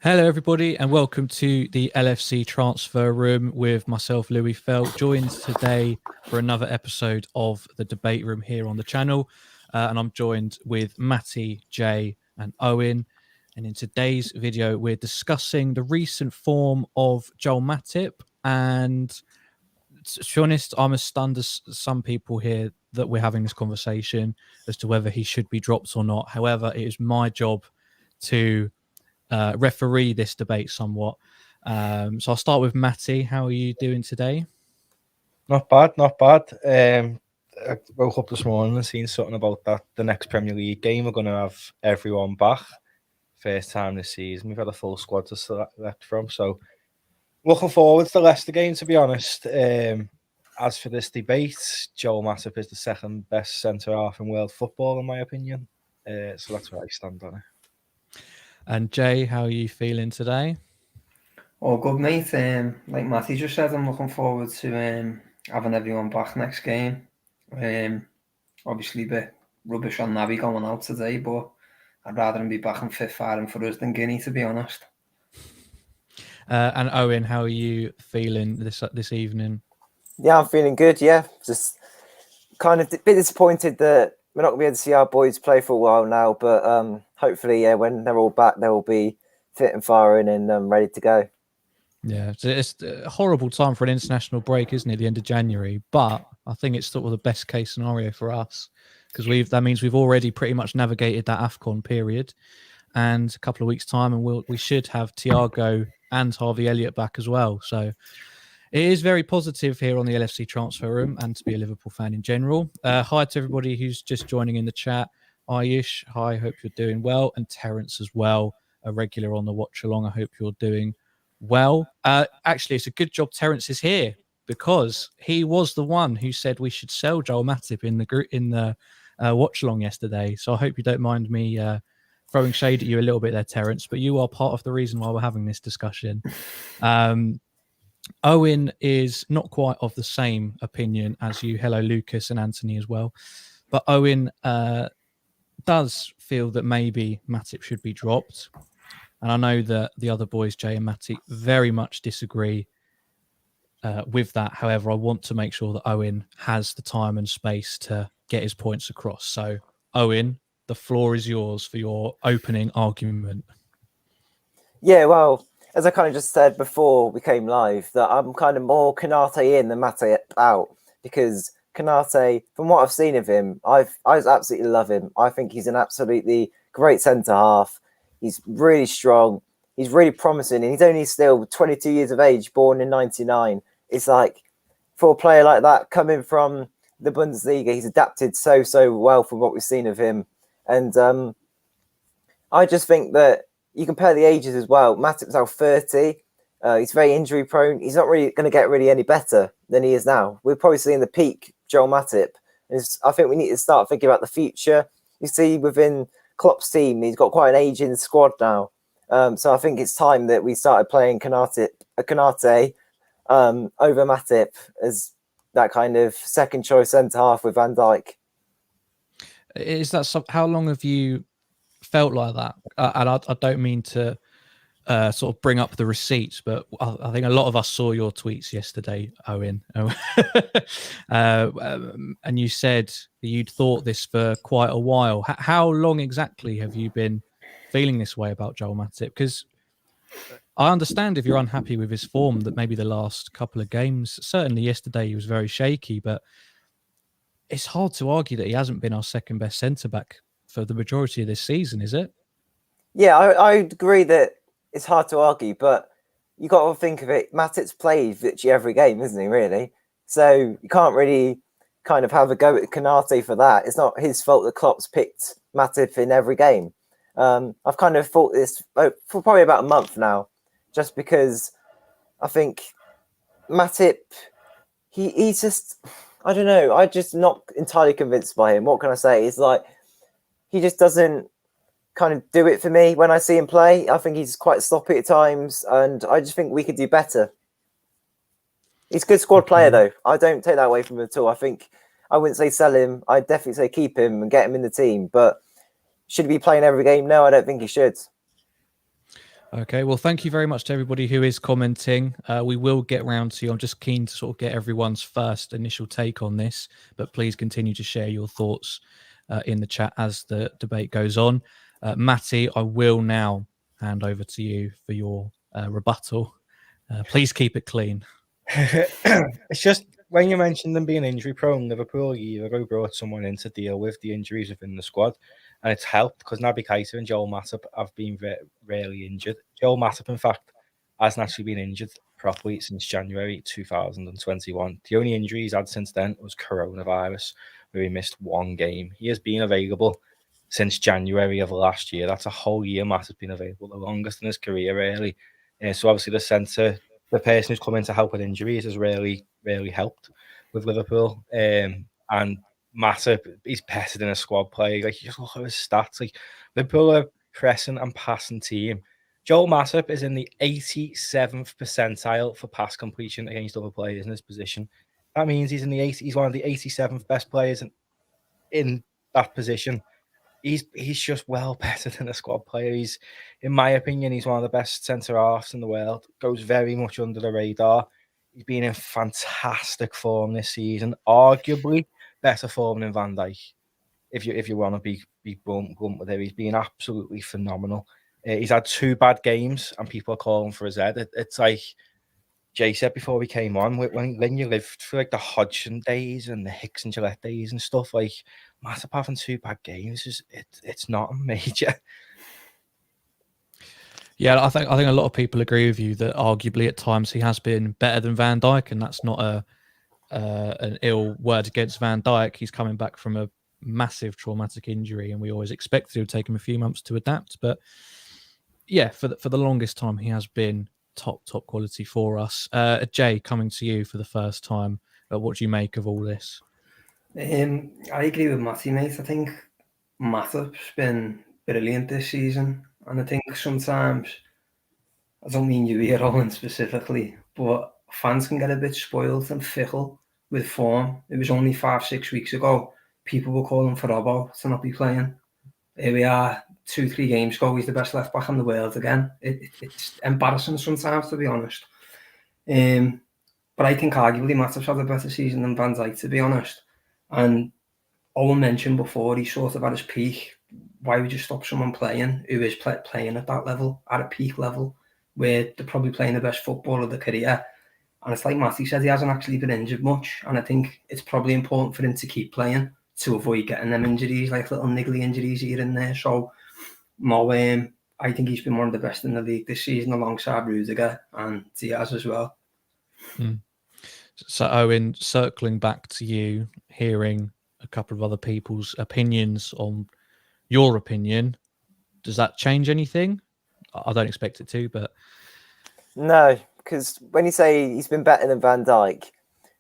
Hello, everybody, and welcome to the LFC Transfer Room with myself, Louis Felt, joined today for another episode of the Debate Room here on the channel. And I'm joined with Matty, Jay, and Owen. And in today's video, we're discussing the recent form of Joel Matip. And to be honest, I'm as stunned as some people here that we're having this conversation as to whether he should be dropped or not. However, it is my job to referee this debate somewhat. So I'll start with Matty. How are you doing today? Not bad, not bad. I woke up this morning and seen something about that. The next Premier League game, we're going to have everyone back. First time this season. We've had a full squad to select from. So looking forward to the Leicester game, to be honest. As for this debate, Joel Matip is the second best centre-half in world football, in my opinion. So that's where I stand on it. And Jay, how are you feeling today? Oh, good, mate. Like Matty just said, I'm looking forward to having everyone back next game. Obviously, a bit rubbish on Naby going out today, but I'd rather him be back in fit firing for us than Guinea, to be honest. And Owen, how are you feeling this evening? Yeah, I'm feeling good. Yeah, just kind of a bit disappointed that we're not going to be able to see our boys play for a while now, but hopefully, yeah, when they're all back, they'll be fit and firing and ready to go. Yeah, it's a horrible time for an international break, isn't it? The end of January, but I think it's sort of the best case scenario for us because that means we've already pretty much navigated that AFCON period, and a couple of weeks' time, and we should have Thiago and Harvey Elliott back as well. So it is very positive here on the LFC Transfer Room and to be a Liverpool fan in general. Hi to everybody who's just joining in the chat. Ayush, hi, hope you're doing well. And Terence as well, a regular on the watch along. I hope you're doing well. Actually, it's a good job Terence is here because he was the one who said we should sell Joel Matip in the watch along yesterday. So I hope you don't mind me throwing shade at you a little bit there, Terence, but you are part of the reason why we're having this discussion. Owen is not quite of the same opinion as you. Hello, Lucas and Anthony as well. But Owen does feel that maybe Matip should be dropped. And I know that the other boys, Jay and Matty, very much disagree with that. However, I want to make sure that Owen has the time and space to get his points across. So, Owen, the floor is yours for your opening argument. Yeah, well, as I kind of just said before we came live, that I'm kind of more Konate in than Matip out because Konate, from what I've seen of him, I absolutely love him. I think he's an absolutely great centre half. He's really strong. He's really promising, and he's only still 22 years of age, born in '99. It's like for a player like that coming from the Bundesliga, he's adapted so well from what we've seen of him, and I just think that. You compare the ages as well. Matip's now 30. He's very injury prone. He's not really going to get really any better than he is now. We're probably seeing the peak Joel Matip. I think we need to start thinking about the future. You see within Klopp's team, he's got quite an aging squad now. So I think it's time that we started playing Konate over Matip as that kind of second choice centre half with Van Dijk. Is that how long have you felt like that? And I don't mean to sort of bring up the receipts, but I think a lot of us saw your tweets yesterday, Owen. And you said that you'd thought this for quite a while. How long exactly have you been feeling this way about Joel Matip? Because I understand if you're unhappy with his form, that maybe the last couple of games, certainly yesterday he was very shaky, but it's hard to argue that he hasn't been our second best centre-back for the majority of this season, is it? Yeah, I agree that it's hard to argue, but you got to think of it. Matip's played literally every game, isn't he, really? So you can't really kind of have a go at Konate for that. It's not his fault that Klopp's picked Matip in every game. I've kind of thought this for probably about a month now, just because I think Matip, he's just, I don't know, I'm just not entirely convinced by him. What can I say? It's like, he just doesn't kind of do it for me when I see him play. I think he's quite sloppy at times, and I just think we could do better. He's a good squad player, though. I don't take that away from him at all. I think I wouldn't say sell him. I'd definitely say keep him and get him in the team. But should he be playing every game? No, I don't think he should. Okay, well, thank you very much to everybody who is commenting. We will get round to you. I'm just keen to sort of get everyone's first initial take on this, but please continue to share your thoughts in the chat as the debate goes on. Matty, I will now hand over to you for your rebuttal. Please keep it clean. It's just when you mentioned them being injury prone, Liverpool a year ago brought someone in to deal with the injuries within the squad, and it's helped because Naby Keita and Joel Matip have been rarely injured. Joel Matip, in fact, hasn't actually been injured properly since January 2021. The only injury he's had since then was coronavirus, where he missed one game. He has been available since January of last year. That's a whole year Matip's been available, the longest in his career, really. So obviously the person who's come in to help with injuries has really helped with Liverpool. And Matip, he's better than a squad player. Like, you just look at his stats. Like, Liverpool are pressing and passing team. Joel Matip is in the 87th percentile for pass completion against other players in his position. That means he's one of the 87th best players in that position. He's just well better than a squad player. He's, in my opinion, he's one of the best centre halves in the world. Goes very much under the radar. He's been in fantastic form this season, arguably better form than Van Dijk. If you want to be blunt with it, he's been absolutely phenomenal. He's had 2 bad games, and people are calling for his head. It's like Jay said before we came on, when you lived through like the Hodgson days and the Hicks and Gillette days and stuff, like Matip having 2 bad games it's not a major. Yeah, I think a lot of people agree with you that arguably at times he has been better than Van Dijk, and that's not an ill word against Van Dijk. He's coming back from a massive traumatic injury, and we always expected it would take him a few months to adapt. But yeah, for the longest time, he has been top quality for us. Jay, coming to you for the first time, what do you make of all this? I agree with Matty, mate. I think Matip's been brilliant this season, and I think sometimes, I don't mean you here, Owen, specifically, but fans can get a bit spoiled and fickle with form. It was only 5-6 weeks ago people were calling for Robbo to not be playing. Here we are, 2-3 games ago, he's the best left back in the world again. It's embarrassing sometimes, to be honest. But I think arguably Matip's had a better season than Van Dijk, to be honest. And Owen mentioned before, he's sort of at his peak. Why would you stop someone playing who is playing at that level, at a peak level, where they're probably playing the best football of their career? And it's like Matty said, he hasn't actually been injured much. And I think it's probably important for him to keep playing to avoid getting them injuries, like little niggly injuries here and there. So, I think he's been one of the best in the league this season, alongside Rudiger and Diaz as well. So, Owen, circling back to you, hearing a couple of other people's opinions on your opinion, does that change anything? I don't expect it to, but... No, because when you say he's been better than Van Dijk,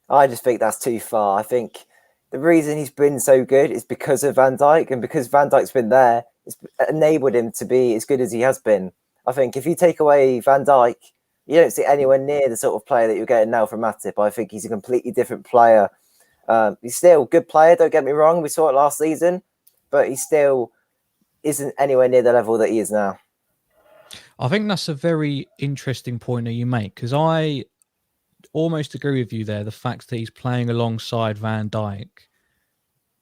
I just think that's too far. I think the reason he's been so good is because of Van Dijk, and because Van Dijk's been there, it's enabled him to be as good as he has been. I think if you take away Van Dijk, you don't see anywhere near the sort of player that you're getting now from Matip. I think he's a completely different player. He's still a good player, don't get me wrong. We saw it last season, but he still isn't anywhere near the level that he is now. I think that's a very interesting point that you make, because I almost agree with you there. The fact that he's playing alongside Van Dijk,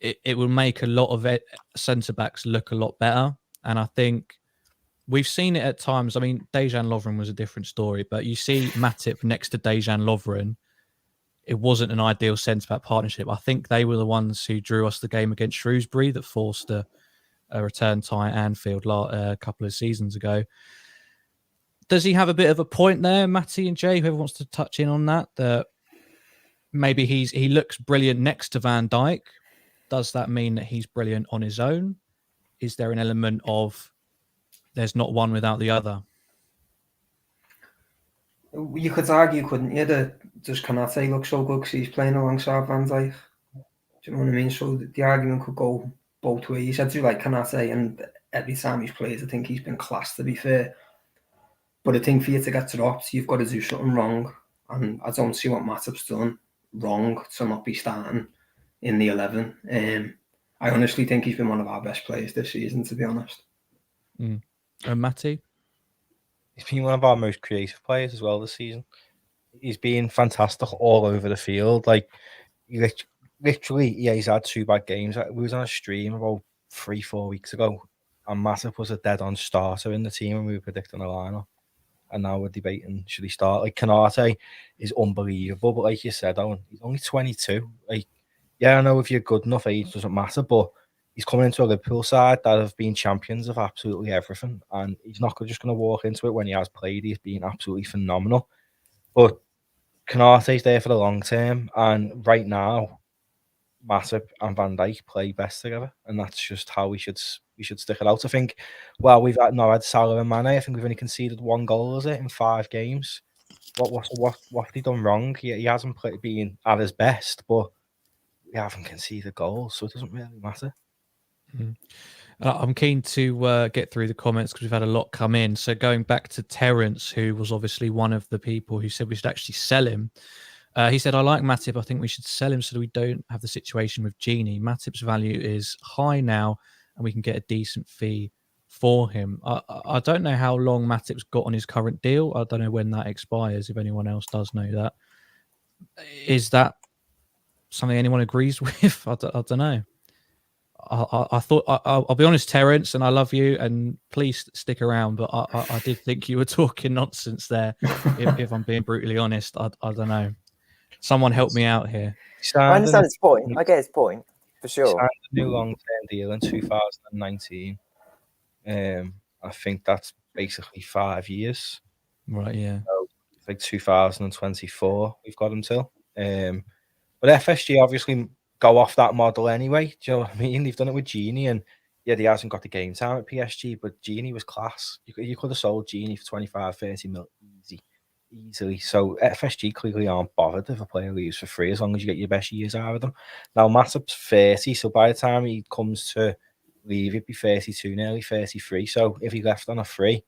it will make a lot of centre-backs look a lot better. And I think we've seen it at times. I mean, Dejan Lovren was a different story, but you see Matip next to Dejan Lovren, it wasn't an ideal centre-back partnership. I think they were the ones who drew us the game against Shrewsbury that forced a return tie at Anfield a couple of seasons ago. Does he have a bit of a point there, Matty and Jay? Whoever wants to touch in on that, that maybe he looks brilliant next to Van Dijk. Does that mean that he's brilliant on his own? Is there an element of there's not one without the other? You could argue, couldn't you, that does Konate look so good because he's playing alongside Van Dijk? Do you know what I mean? So the argument could go both ways. I do like Konate, and every time he's played, I think he's been class, to be fair. But I think for you to get dropped, you've got to do something wrong. And I don't see what Matip's done wrong to not be starting in the 11. I honestly think he's been one of our best players this season, to be honest. And Matty? He's been one of our most creative players as well this season. He's been fantastic all over the field. Like, literally, yeah, he's had 2 bad games. We was on a stream about 3-4 weeks ago, and Matip was a dead-on starter in the team, and we were predicting a lineup. And now we're debating, should he start? Like, Canate is unbelievable, but like you said, Owen, he's only 22. Like, yeah, I know if you're good enough, age doesn't matter, but he's coming into a Liverpool side that have been champions of absolutely everything, and he's not just going to walk into it when he has played. He's been absolutely phenomenal. But Canate's there for the long term, and right now, Matip and Van Dijk play best together, and that's just how we should stick it out. I think, well, we've had Salah and Mane. I think we've only conceded 1 goal, is it, in 5 games? What have they done wrong? He hasn't been at his best, but we haven't conceded goals, so it doesn't really matter. I'm keen to get through the comments because we've had a lot come in. So going back to Terence, who was obviously one of the people who said we should actually sell him. He said, I like Matip. I think we should sell him so that we don't have the situation with Genie. Matip's value is high now, and we can get a decent fee for him. I don't know how long Matip's got on his current deal. I don't know when that expires, if anyone else does know that. Is that something anyone agrees with? I don't know. I thought, I'll be honest, Terence, and I love you, and please stick around, but I did think you were talking nonsense there, if I'm being brutally honest. I don't know. Someone help me out here. I understand his point. I get his point, for sure. Signed a new long-term deal in 2019. I think that's basically 5 years. Right, yeah. So it's like 2024 we've got him till. But FSG obviously go off that model anyway. Do you know what I mean? They've done it with Genie, and yeah, he hasn't got the game time at PSG, but Genie was class. You could have sold Genie for 25, 30 mil easily. So FSG clearly aren't bothered if a player leaves for free, as long as you get your best years out of them. Now Matip's 30, so by the time he comes to leave, he'd be 32, nearly 33. So if he left on a free,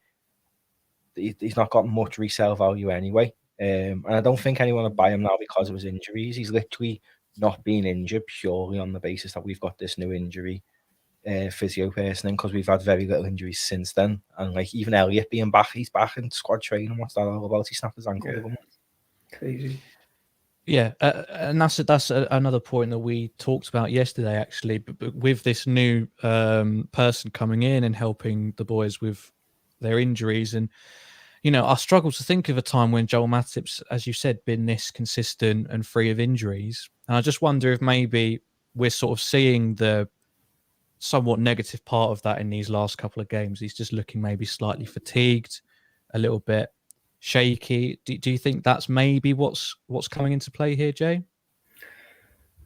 he's not got much resale value anyway. And I don't think anyone would buy him now because of his injuries. He's literally not being injured purely on the basis that we've got this new injury physio person in, because we've had very little injuries since then. And like even Elliot being back, he's back in squad training. What's that all about? He snapped his ankle. Yeah. Crazy. Yeah, and that's another point that we talked about yesterday, actually. But with this new person coming in and helping the boys with their injuries, and you know, I struggle to think of a time when Joel Matip's, as you said, been this consistent and free of injuries. And I just wonder if maybe we're sort of seeing the somewhat negative part of that in these last couple of games. He's just looking maybe slightly fatigued, a little bit shaky. Do you think that's maybe what's coming into play here, Jay?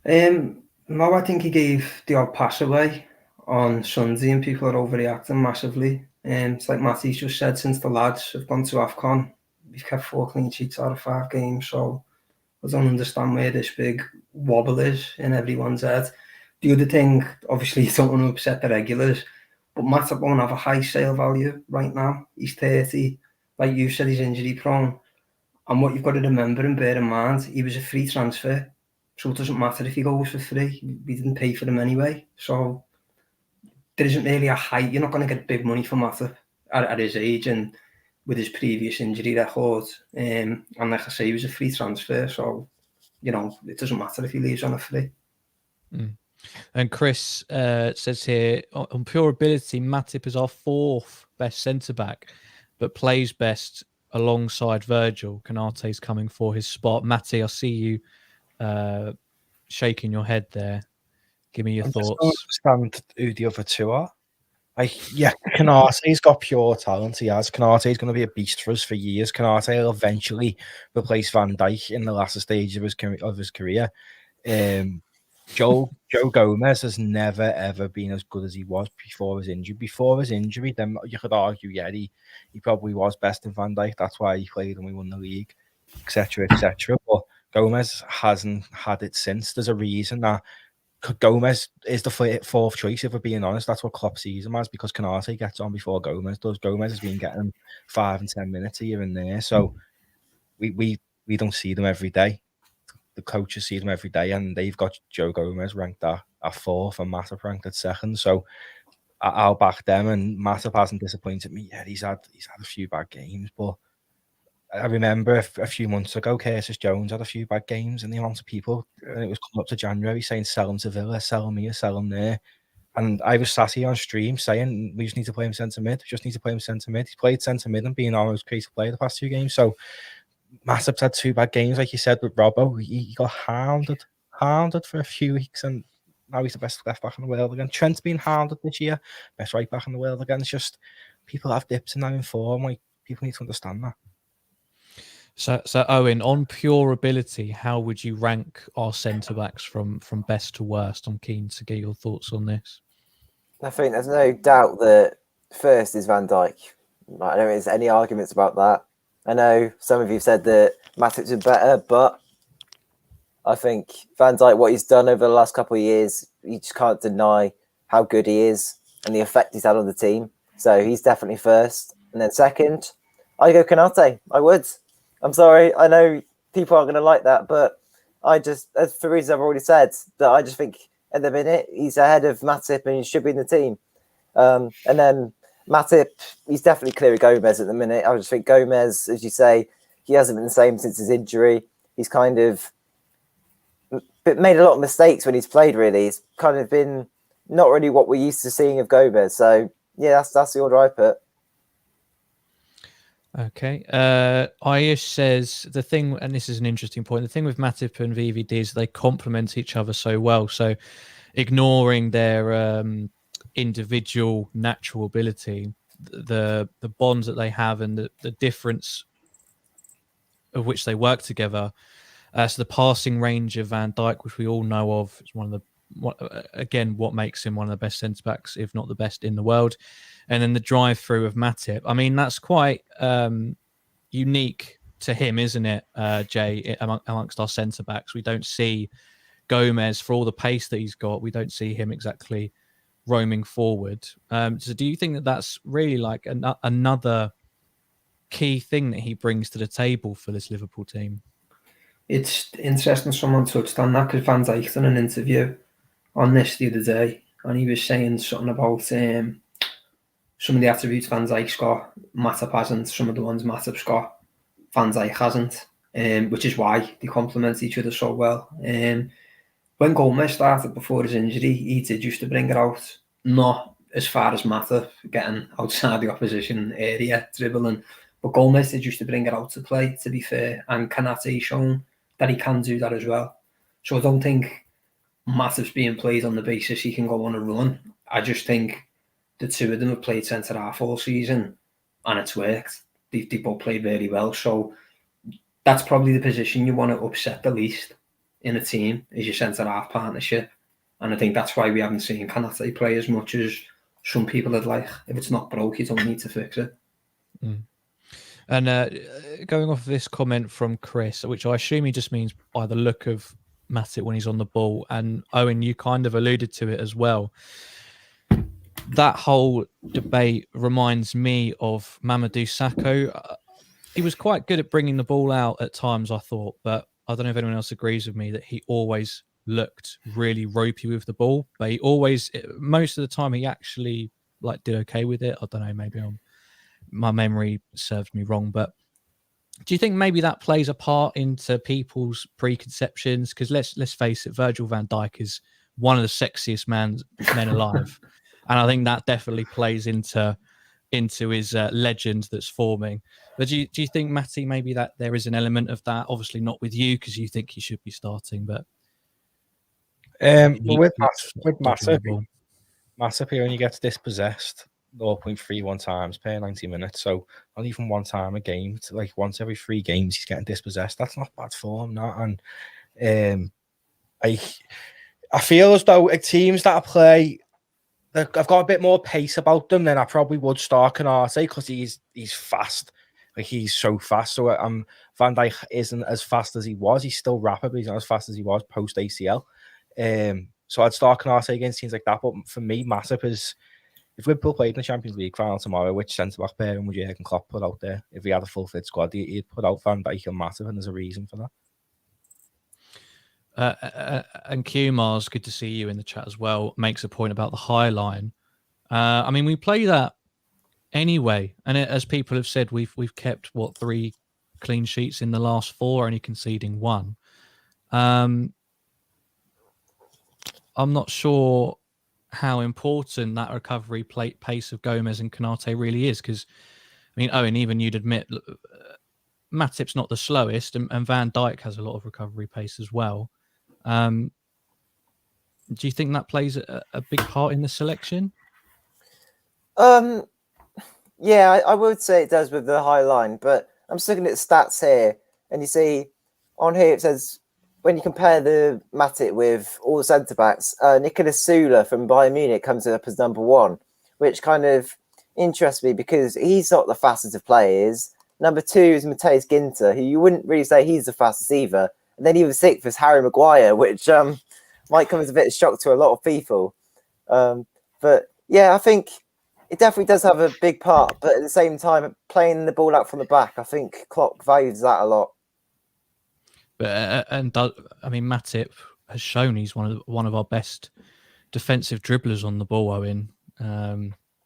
No, I think he gave the odd pass away on Sunday, and people are overreacting massively. It's like Matty just said, since the lads have gone to AFCON, we've kept 4 clean sheets out of 5 games. So I don't understand where this big wobble is in everyone's head. The other thing, obviously, you don't want to upset the regulars, but Matip won't have a high sale value right now. He's 30. Like you said, he's injury prone. And what you've got to remember and bear in mind, he was a free transfer. So it doesn't matter if he goes for free. We didn't pay for him anyway. So there isn't really a high. You're not going to get big money for Matip at his age and with his previous injury record. And like I say, he was a free transfer. So, you know, it doesn't matter if he leaves on a free. And Kris says here, on pure ability, Matip is our 4th best centre-back, but plays best alongside Virgil. Canate's coming for his spot. Matty, I see you shaking your head there. Give me your thoughts. I don't understand who the other 2 are. Like, yeah, Canate's got pure talent. He has. Canate's going to be a beast for us for years. Canate will eventually replace Van Dijk in the latter stage of his career. Joe Gomez has never ever been as good as he was before his injury. Before his injury, then you could argue, yeah, he probably was best in Van Dijk. That's why he played and we won the league, etc., etc. But Gomez hasn't had it since. There's a reason that Gomez is the 4th choice, if we're being honest. That's what Klopp sees him as, because Canate gets on before Gomez does. Gomez has been getting 5 and 10 minutes here and there, so we don't see them every day. The coaches see them every day, and they've got Joe Gomez ranked at 4th and Matip ranked at 2nd. So I'll back them. And Matip hasn't disappointed me yet. He's had a few bad games, but I remember a few months ago, Curtis Jones had a few bad games, and the amount of people, and it was coming up to January, saying sell him to Villa, sell him here, sell him there. And I was sat here on stream saying we just need to play him centre mid. Just need to play him centre mid. He's played centre mid and being our most creative player the past 2 games. So Matip's had 2 bad games, like you said with Robbo. He got hounded for a few weeks, and now he's the best left back in the world again. Trent's been hounded this year, best right back in the world again. It's just people have dips in their form. Like people need to understand that. So Owen, on pure ability, how would you rank our centre backs from best to worst? I'm keen to get your thoughts on this. I think there's no doubt that first is Van Dijk. I don't think there's any arguments about that. I know some of you have said that Matip's is better, but I think Van Dijk, what he's done over the last couple of years, you just can't deny how good he is and the effect he's had on the team. So he's definitely first. And then second, I go Konate. I would. I'm sorry. I know people aren't going to like that, but I just, for reasons I've already said, that I just think at the minute he's ahead of Matip and he should be in the team. And then Matip, he's definitely clear of Gomez at the minute. I just think Gomez, as you say, he hasn't been the same since his injury. He's kind of made a lot of mistakes when he's played, really. He's kind of been not really what we're used to seeing of Gomez. So, yeah, that's the order I put. Okay. Ayush says the thing, and this is an interesting point, the thing with Matip and VVD is they complement each other so well. So ignoring their individual natural ability, the bonds that they have and the difference of which they work together. So the passing range of Van Dijk, which we all know of, is one of what makes him one of the best centre backs, if not the best in the world. And then the drive through of Matip. I mean, that's quite unique to him, isn't it, Jay, amongst our centre backs? We don't see Gomez, for all the pace that he's got, we don't see him exactly roaming forward. So do you think that that's really like another key thing that he brings to the table for this Liverpool team? It's interesting someone touched on that because Van Dijk done an interview on this the other day and he was saying something about some of the attributes Van Dijk's got, Matip hasn't. Some of the ones Matip's got, Van Dijk hasn't, which is why they complement each other so well. When Gomez started before his injury, he did used to bring it out, not as far as Matip, getting outside the opposition area, dribbling, but Gomez did used to bring it out to play, to be fair, and Konate shown that he can do that as well. So I don't think Matip's being played on the basis he can go on a run. I just think the two of them have played centre-half all season and it's worked. They both played very well. So that's probably the position you want to upset the least in a team, is your centre-half partnership. And I think that's why we haven't seen Konate play as much as some people would like. If it's not broke, you don't need to fix it. Mm. And going off of this comment from Kris, which I assume he just means by the look of Matip when he's on the ball, and Owen, you kind of alluded to it as well. That whole debate reminds me of Mamadou Sakho. He was quite good at bringing the ball out at times, I thought, but I don't know if anyone else agrees with me that he always looked really ropey with the ball. But he always, most of the time, he actually did okay with it. I don't know, maybe my memory served me wrong, but do you think maybe that plays a part into people's preconceptions? Because let's face it, Virgil van Dijk is one of the sexiest men alive. And I think that definitely plays into his legend that's forming. But do you think, Matty, maybe that there is an element of that? Obviously not with you because you think he should be starting, but with Matip, he only gets dispossessed 0.31 times per 90 minutes. So not even one time a game. It's like once every 3 games he's getting dispossessed. That's not bad form, not. And I feel as though teams that play, I've got a bit more pace about them than I probably would start Konate because he's fast. Like he's so fast. So Van Dijk isn't as fast as he was. He's still rapid, but he's not as fast as he was post ACL. So I'd start Konate against teams like that. But for me, Matip is, if Liverpool played in the Champions League final tomorrow, which centre-back pairing would Jurgen Klopp put out there? If he had a full-fit squad, he'd put out Van Dijk and Matip, and there's a reason for that. And Q Mars, good to see you in the chat as well, makes a point about the high line. I mean, we play that anyway, and as people have said, we've kept 3 clean sheets in the last 4, only conceding 1. I'm not sure how important that recovery pace of Gomez and Konate really is, because I mean, Owen, even you'd admit Matip's not the slowest, and Van Dijk has a lot of recovery pace as well. Do you think that plays a big part in the selection? Yeah, I would say it does with the high line, but I'm just looking at stats here, and you see on here it says when you compare the Matip with all the centre backs, Nicolas Sula from Bayern Munich comes up as number 1, which kind of interests me because he's not the fastest of players. Number 2 is Matthias Ginter, who you wouldn't really say he's the fastest either. And then even 6th is Harry Maguire, which might come as a bit of shock to a lot of people. But yeah, I think it definitely does have a big part. But at the same time, playing the ball out from the back, I think Klopp values that a lot. But I mean, Matip has shown he's one of our best defensive dribblers on the ball, Owen.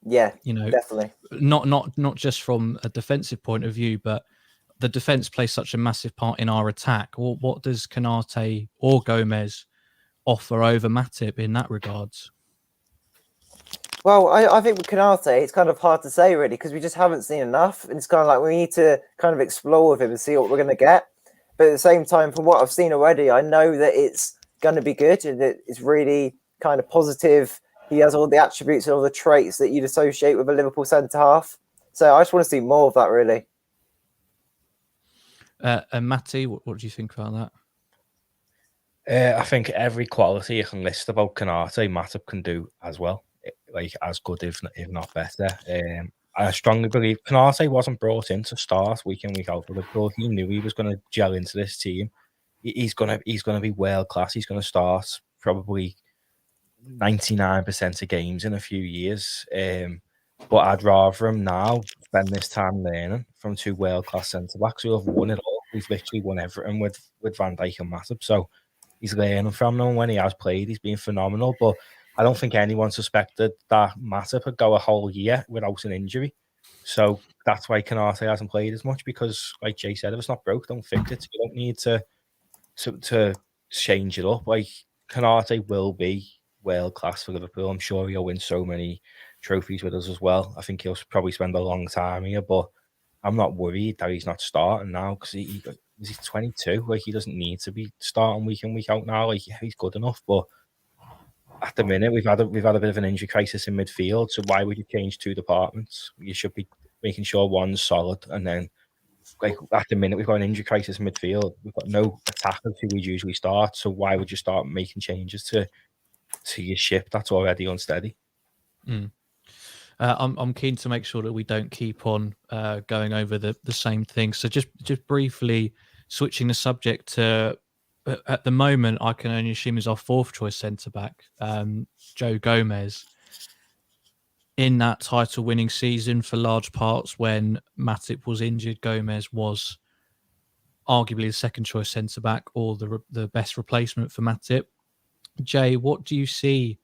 Yeah, you know, definitely. Not just from a defensive point of view, but the defense plays such a massive part in our attack. What does Konate or Gomez offer over Matip in that regards? Well, I think with Konate, it's kind of hard to say really because we just haven't seen enough, and it's kind of like we need to kind of explore with him and see what we're going to get. But at the same time, from what I've seen already, I know that it's going to be good and it's really kind of positive. He has all the attributes and all the traits that you'd associate with a Liverpool centre-half. So I just want to see more of that, really. And Matty, what do you think about that? I think every quality you can list about Konate, Matip can do as well. Like, as good, if not better. I strongly believe Konate wasn't brought in to start week in, week out for Liverpool. He knew he was going to gel into this team. He's going to be world class. He's going to start probably 99% of games in a few years. But I'd rather him now spend this time learning from 2 world-class centre-backs who have won it all. We've literally won everything with Van Dijk and Matip. So he's learning from them. When he has played, he's been phenomenal. But I don't think anyone suspected that Matip would go a whole year without an injury. So that's why Konate hasn't played as much, because, like Jay said, if it's not broke, don't fix it. You don't need to change it up. Like, Konate will be world class for Liverpool. I'm sure he'll win so many trophies with us as well. I think he'll probably spend a long time here, but I'm not worried that he's not starting now, because he's 22. Like, he doesn't need to be starting week in, week out now. Like, yeah, he's good enough, but at the minute we've had a bit of an injury crisis in midfield. So why would you change 2 departments? You should be making sure one's solid, and then, like, at the minute we've got an injury crisis in midfield. We've got no attackers who would usually start. So why would you start making changes to your ship that's already unsteady? I'm keen to make sure that we don't keep on going over the same thing. So just briefly switching the subject to, at the moment, I can only assume is our 4th choice centre back, Joe Gomez. In that title winning season, for large parts when Matip was injured, Gomez was arguably the 2nd choice centre back, or the best replacement for Matip. Jay, what do you see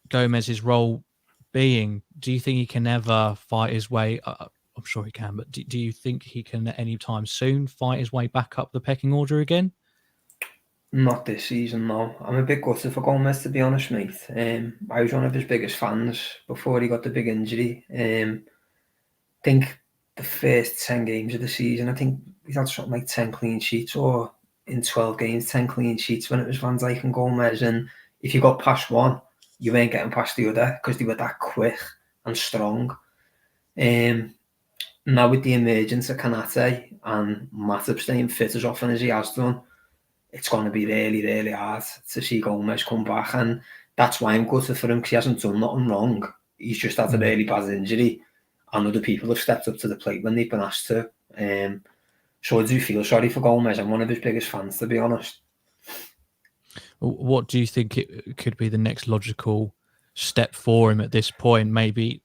Gomez's role being? Do you think he can ever fight his way? I'm sure he can, but do you think he can at any time soon fight his way back up the pecking order again? Not this season, no. I'm a bit gutted for Gomez, to be honest, mate. I was one of his biggest fans before he got the big injury. I think the first 10 games of the season, I think he's had something like 10 clean sheets, or in 12 games, 10 clean sheets when it was Van Dijk and Gomez. And if you got past one, you ain't getting past the other, because they were that quick and strong. Now with the emergence of Konate and Matip staying fit as often as he has done, it's going to be really, really hard to see Gomez come back. And that's why I'm gutted for him, because he hasn't done nothing wrong. He's just had a really bad injury, and other people have stepped up to the plate when they've been asked to. So I do feel sorry for Gomez. I'm one of his biggest fans, to be honest. What do you think it could be the next logical step for him at this point? Maybe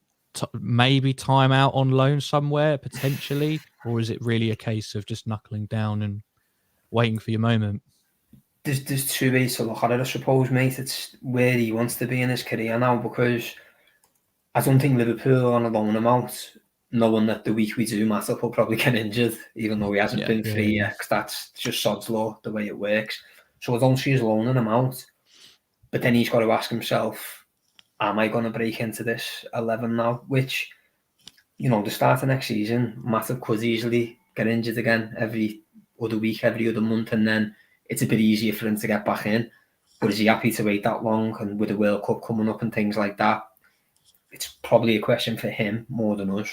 time out on loan somewhere, potentially? Or is it really a case of just knuckling down and waiting for your moment? There's 2 ways to look at it, I suppose, mate. It's where he wants to be in his career now, because I don't think Liverpool are on a loan amount, knowing that the week we do, Matip will probably get injured, even though he hasn't been free yet, because that's just sod's law, the way it works. So I don't see us loaning him out. But then he's got to ask himself, am I going to break into this 11 now? Which, the start of next season, Matip could easily get injured again every other week, every other month, and then it's a bit easier for him to get back in. But is he happy to wait that long? And with the World Cup coming up and things like that, it's probably a question for him more than us.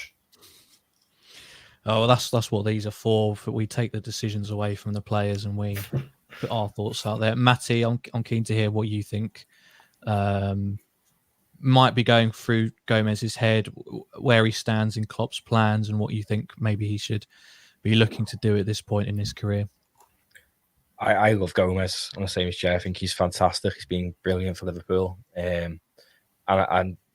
Oh, well, that's what these are for. We take the decisions away from the players and we put our thoughts out there. Matty, I'm keen to hear what you think. Might be going through Gomez's head, where he stands in Klopp's plans, and what you think maybe he should be looking to do at this point in his career. I love Gomez. I'm the same as Jay. I think he's fantastic. He's been brilliant for Liverpool. And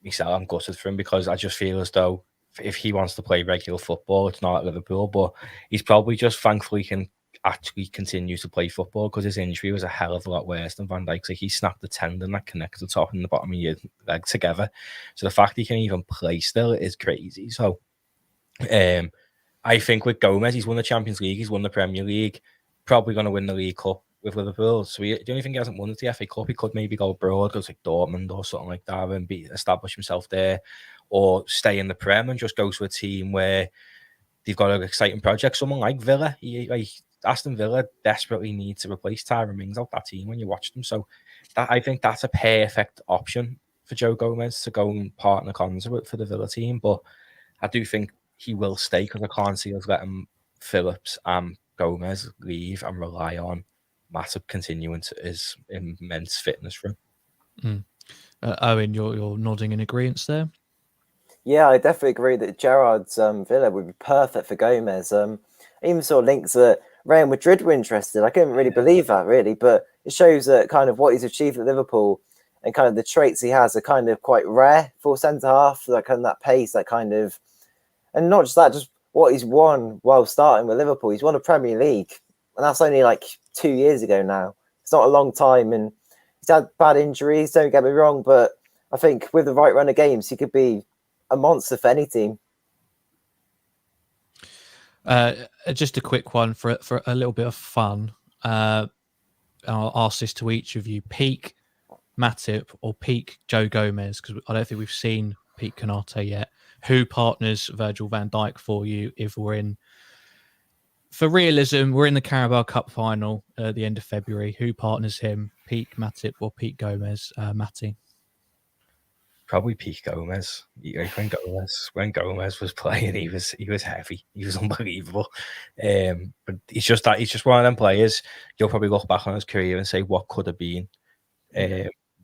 myself, I'm gutted for him because I just feel as though if he wants to play regular football, it's not at Liverpool, but he's probably just thankfully can actually continue to play football because his injury was a hell of a lot worse than Van Dijk's. Like, he snapped the tendon that connects the top and the bottom of your leg together. So the fact he can even play still is crazy. So I think with Gomez, he's won the Champions League, he's won the Premier League, probably going to win the League Cup with Liverpool. So the only thing he hasn't won is the FA Cup. He could maybe go abroad, go to like Dortmund or something like that and establish himself there, or stay in the Prem and just go to a team where they've got an exciting project. Someone like Villa, Aston Villa desperately need to replace Tyrone Mings out that team when you watch them. So I think that's a perfect option for Joe Gomez to go and partner cons with for the Villa team. But I do think he will stay because I can't see us letting Phillips and Gomez leave and rely on Matip continuing to his immense fitness for him. Owen, you're nodding in agreement there. Yeah, I definitely agree that Gerrard's Villa would be perfect for Gomez. I even saw links that Real Madrid were interested. I couldn't really believe that, really, but it shows that kind of what he's achieved at Liverpool and kind of the traits he has are kind of quite rare for centre half, like kind of that pace, that kind of, and not just that, just what he's won while starting with Liverpool. He's won a Premier League, and that's only like 2 years ago now. It's not a long time, and he's had bad injuries, don't get me wrong, but I think with the right run of games, he could be a monster for any team. Just a quick one for a little bit of fun. I'll ask this to each of you: peak Matip or peak Joe Gomez? Because I don't think we've seen peak Konate yet. Who partners Virgil van Dijk for you if we're in? For realism, we're in the Carabao Cup final at the end of February. Who partners him? Peak Matip or peak Gomez? Matty? Probably peak Gomez. When Gomez was playing, he was heavy. He was unbelievable. But he's just one of them players. You'll probably look back on his career and say, what could have been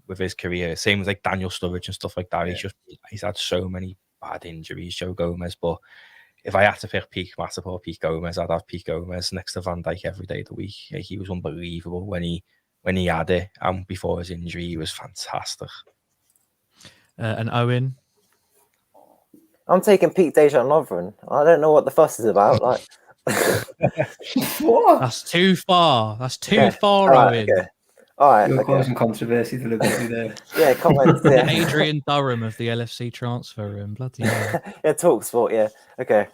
with his career. Same as like Daniel Sturridge and stuff like that. Yeah. He's had so many bad injuries, Joe Gomez. But if I had to pick peak Matip or peak Gomez, I'd have peak Gomez next to Van Dijk every day of the week. He was unbelievable when he had it, and before his injury, he was fantastic. And Owen? I'm taking peak Dejan Lovren. I don't know what the fuss is about. Like, What? That's too far. That's too Okay. far, All right, Owen. okay. All right. You're Okay. causing controversy deliberately there. Yeah, comments. Yeah. Adrian Durham of the LFC transfer room. Bloody hell. Yeah, talk sport. Yeah. Okay.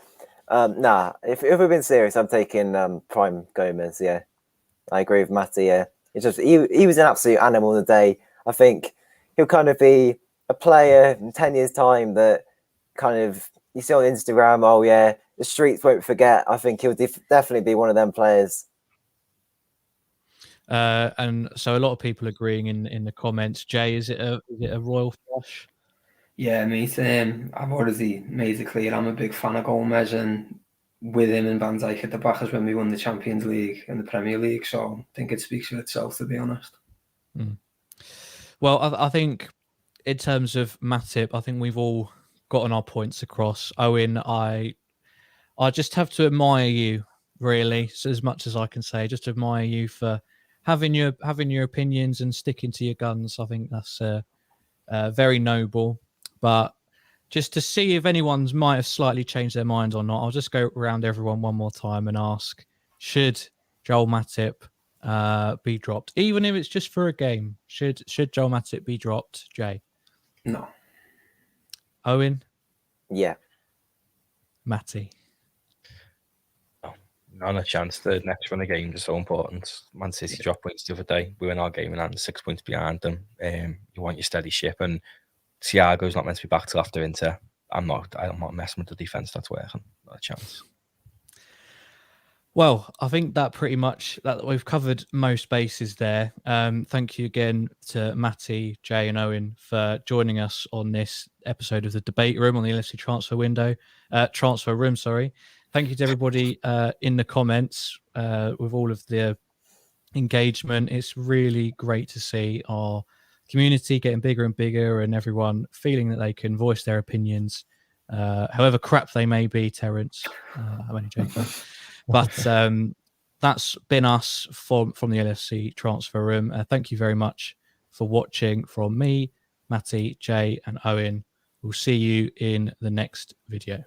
Nah. If we've been serious, I'm taking prime Gomez. Yeah, I agree with Matty. Yeah, it's just he was an absolute animal in the day. I think he'll kind of be a player in 10 years' time that kind of you see on Instagram. Oh yeah, the streets won't forget. I think he'll definitely be one of them players. And so a lot of people agreeing in the comments. Jay, is it a royal flush? Yeah, mate. I've already made it clear I'm a big fan of Gomez, and with him and Van Dijk at the back is when we won the Champions League and the Premier League. So I think it speaks for itself, to be honest. Well, I think in terms of Matip, I think we've all gotten our points across. Owen, I just have to admire you, really, so as much as I can say. Just admire you for having your opinions and sticking to your guns. I think that's very noble. But just to see if anyone's might have slightly changed their mind or not, I'll just go around everyone one more time and ask: should Joel Matip be dropped, even if it's just for a game? Should Joel Matip be dropped, Jay? No. Owen, Yeah. Matty. Not a chance. The next run of games is so important. Man City dropped points the other day. We win our game and 6 points behind them. You want your steady ship, and Thiago's not meant to be back till after Inter. I'm not messing with the defense that's working. Not a chance. Well, I think that pretty much that we've covered most bases there. Thank you again to Matty, Jay, and Owen for joining us on this episode of the debate room on the LFC transfer room. Sorry. Thank you to everybody in the comments with all of the engagement. It's really great to see our community getting bigger and bigger, and everyone feeling that they can voice their opinions, however crap they may be. Terence, I'm only joking. But that's been us from the LFC transfer room. Thank you very much for watching from me, Matty, Jay, and Owen. We'll see you in the next video.